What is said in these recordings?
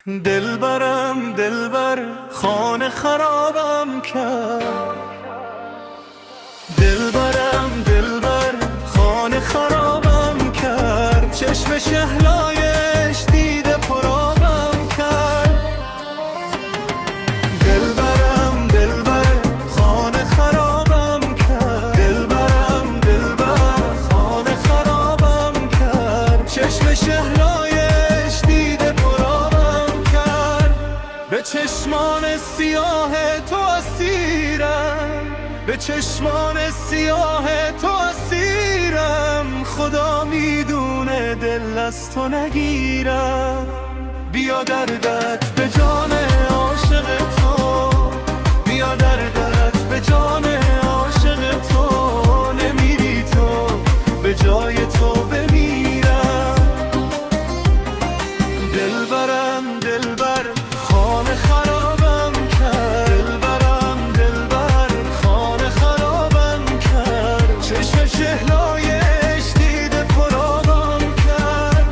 دلبرم دلبر خانه خرابم کرد. دلبرم دلبر خانه خرابم کرد. چشم شهلایش دیده پرابم کرد. دلبرم دلبر خانه خرابم کرد. دلبرم دلبر خانه خرابم کرد. چشم شهلایش دیده پرابم کرد. به چشمان سیاه تو اسیرم، به چشمان سیاه تو اسیرم. خدا میدونه دل از تو نگیرم. بیا دردت به جان عاشق تو، بیا دردت به جان عاشق تو. نمیری تو به جای تو بمیرم. دلبرم دلبر خانه خرابم کرد. دلبرم دلبر خانه خرابم کرد. چشم شهلایش دیده پرابم کرد.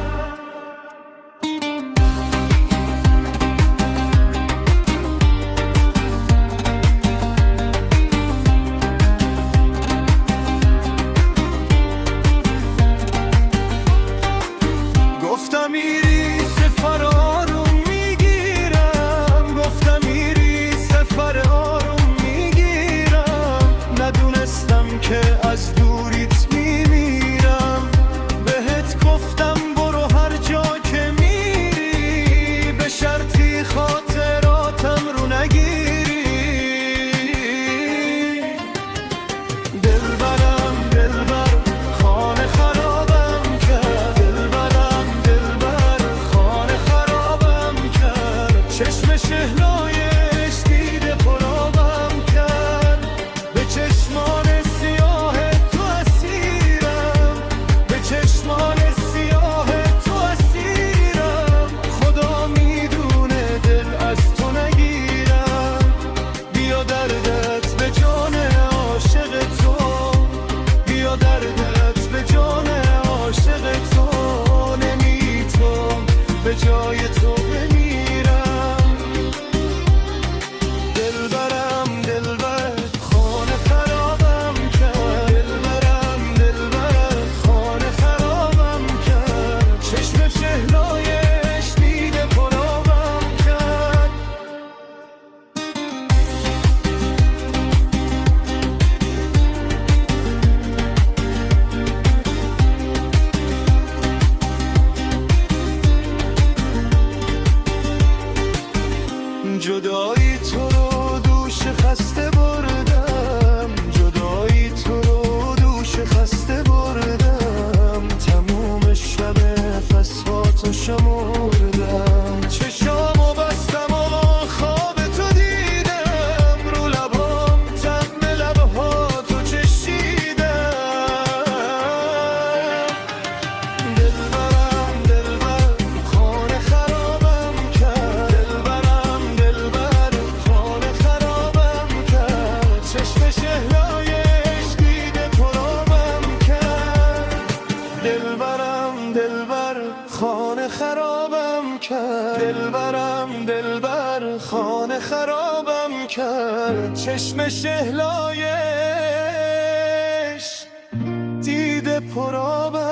گفتم میری سفر آروم میگیرم، گفتم میری سفر آروم میگیرم. ندونستم که از دوریت میمیرم. بهت گفتم برو هر جا که میری، به شرطی خاطراتم رو نگیری. دلبرم دلبر خانه خرابم کرد. دلبرم دلبر خانه خرابم کرد. چشم شهلایش دیده پرابم کرد. به چشمان سیاه تو اسیرم، به چشمان سیاه تو اسیرم. خدا میدونه دل از تو نگیرم. بیا دردت به جان عاشق تو، بیا دردت به جان عاشق تو. نمی تو به جای تو بمیرم. دلبرم دلبر خانه خرابم کرد. دلبرم دلبر خانه خرابم کرد. چشم شهلایش دیده پرابم کرد. جدایی تو رو دوش خسته بردم، جدایی تو رو دوش خسته بردم. تموم شب نفساتو شمردم. چشامو بستم و خواب تو دیدم. رو لبام طعم لبهاتو چشیدم. دلبرم دلبر خانه خرابم کرد. دلبرم دلبر خانه خرابم کرد. چشم شهلایش دیده پرابم کرد. دلبرم دلبر خانه خرابم کرد. دلبرم دلبر خانه خرابم کرد. چشم شهلایش دیده پرابم